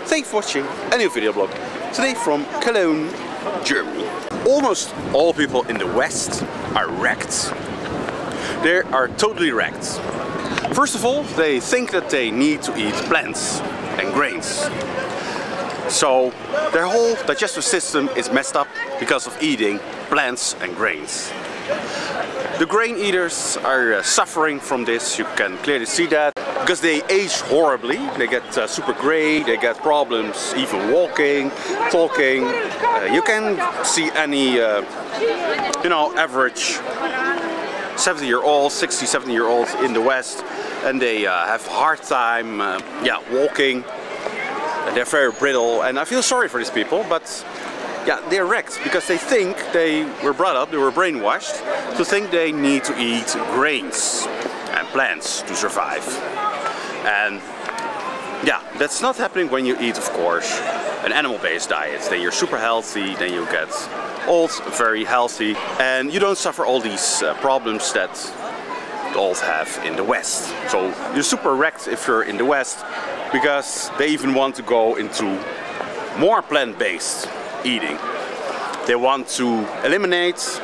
Thanks for watching a new video blog. Today from Cologne, Germany. Almost all people in the West are wrecked. They are totally wrecked. First of all, they think that they need to eat plants and grains. So their whole digestive system is messed up because of eating plants and grains. The grain eaters are suffering from this. You can clearly see that because they age horribly. They get super gray, they get problems even walking, talking. You can see any average 70-year-olds, 60, 70-year-olds in the West, and they have a hard time walking. They're very brittle, and I feel sorry for these people, but yeah, they're wrecked because they think they were brought up, they were brainwashed to think they need to eat grains and plants to survive. And yeah, that's not happening when you eat, of course, an animal-based diet. Then you're super healthy, then you get old, very healthy, and you don't suffer all these problems that the old have in the West. So you're super wrecked if you're in the West, because they even want to go into more plant-based eating. They want to eliminate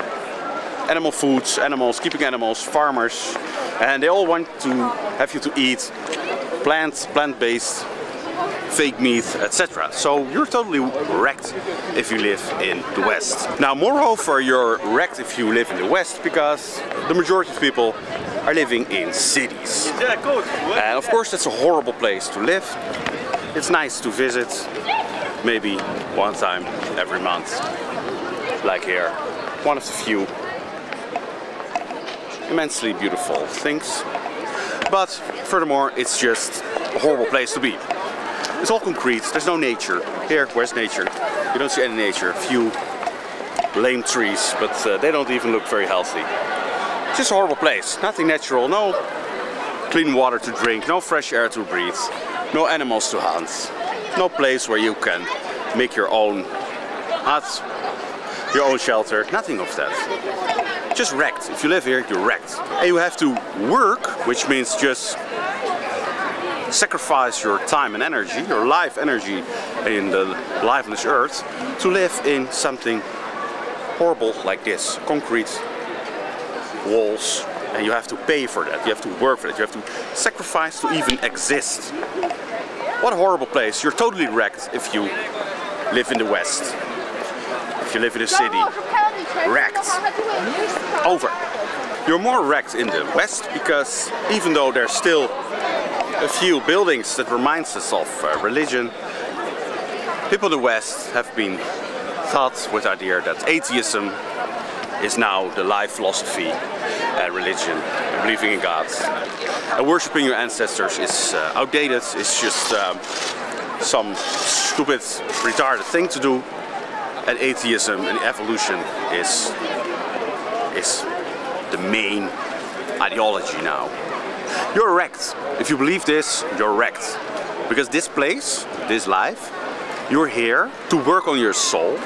animal foods, keeping animals, farmers, and they all want to have you to eat plant-based, fake meat, etc. So you're totally wrecked if you live in the West. Now, moreover, you're wrecked if you live in the West because the majority of people are living in cities. And of course, that's a horrible place to live. It's nice to visit, maybe one time every month, like here. One of the few immensely beautiful things. But furthermore, it's just a horrible place to be. It's all concrete, there's no nature. Here, where's nature? You don't see any nature. A few lame trees, but they don't even look very healthy. It's just a horrible place. Nothing natural, no clean water to drink, no fresh air to breathe, no animals to hunt, no place where you can make your own hut, your own shelter, nothing of that. Just wrecked. If you live here, you're wrecked. And you have to work, which means just sacrifice your time and energy, your life energy in the life on this earth, to live in something horrible like this. Concrete walls, and you have to pay for that, you have to work for that, you have to sacrifice to even exist. What a horrible place. You're totally wrecked if you live in the West. If you live in a city, wrecked. Over. You're more wrecked in the West because even though there's still a few buildings that reminds us of religion, people in the West have been taught with the idea that atheism is now the life philosophy and religion, and believing in God. And worshipping your ancestors is outdated, it's just some stupid, retarded thing to do. And atheism and evolution is the main ideology now. You're wrecked. If you believe this, you're wrecked. Because this place, this life, you're here to work on your soul.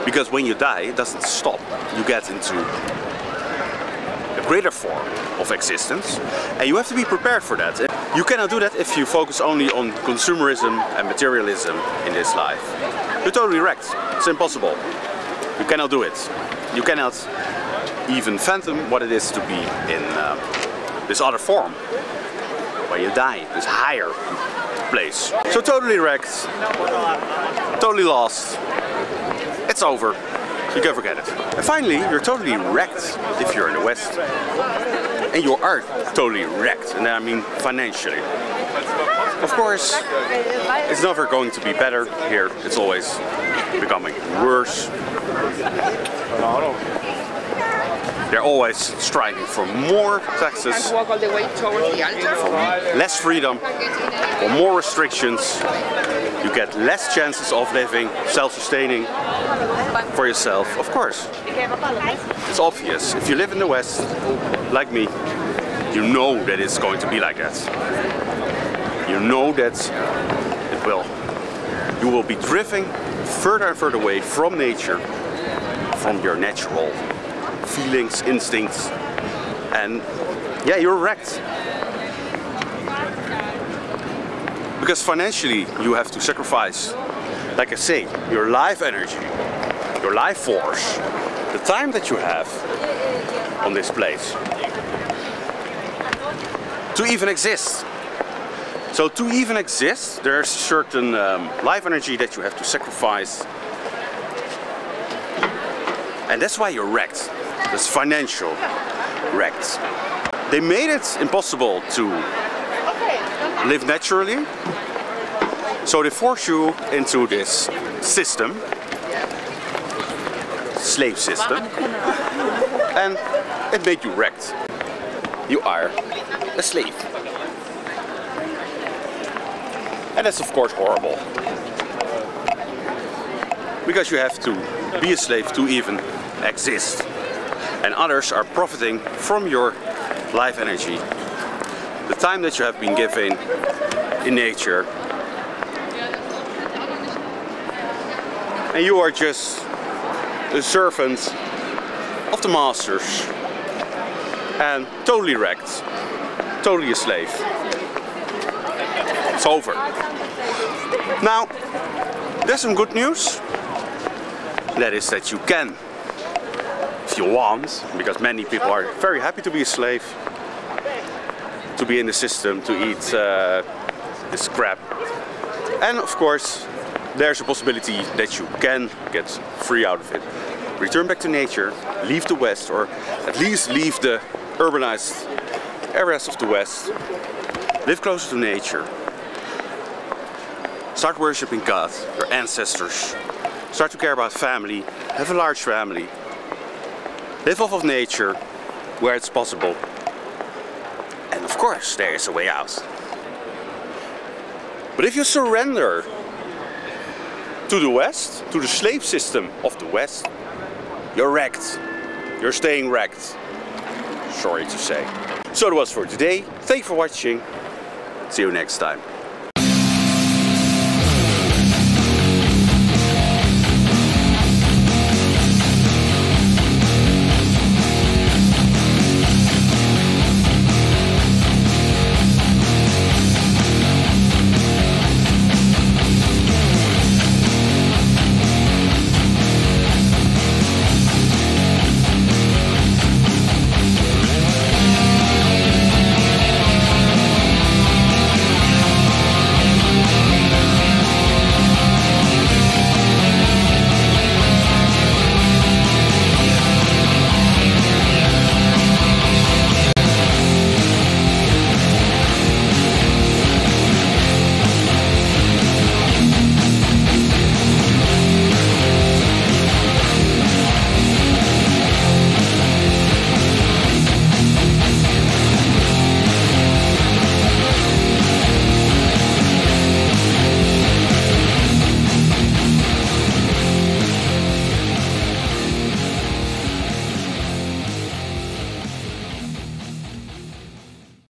Because when you die, it doesn't stop. You get into a greater form of existence, and you have to be prepared for that. You cannot do that if you focus only on consumerism and materialism in this life. You're totally wrecked. It's impossible. You cannot do it. You cannot even fathom what it is to be in this other form, where you die, this higher place. So totally wrecked, totally lost. It's over. You can forget it. And finally, you're totally wrecked if you're in the West. And you are totally wrecked, and I mean financially. Of course, it's never going to be better here. It's always becoming worse. They're always striving for more taxes, for less freedom, for more restrictions. You get less chances of living, self-sustaining for yourself. Of course, it's obvious. If you live in the West, like me, you know that it's going to be like that. You know that you will be drifting further and further away from nature, from your natural feelings, instincts, and yeah, you're wrecked. Because financially you have to sacrifice, like I say, your life energy, your life force, the time that you have on this place to even exist. So to even exist, there's certain life energy that you have to sacrifice. And that's why you're wrecked. That's financial wrecked. They made it impossible to live naturally. So they force you into this system, slave system, and it made you wrecked. You are a slave. And that's of course horrible. Because you have to be a slave to even exist. And others are profiting from your life energy. The time that you have been given in nature. And you are just a servant of the masters. And totally wrecked. Totally a slave. It's over. Now, there's some good news. That is that you can, if you want, because many people are very happy to be a slave, to be in the system, to eat this crap. And of course, there's a possibility that you can get free out of it. Return back to nature, leave the West, or at least leave the urbanized areas of the West. Live closer to nature. Start worshipping God, your ancestors. Start to care about family, have a large family. Live off of nature where it's possible. And of course, there is a way out. But if you surrender to the West, to the slave system of the West, you're wrecked. You're staying wrecked. Sorry to say. So that was for today. Thank you for watching. See you next time.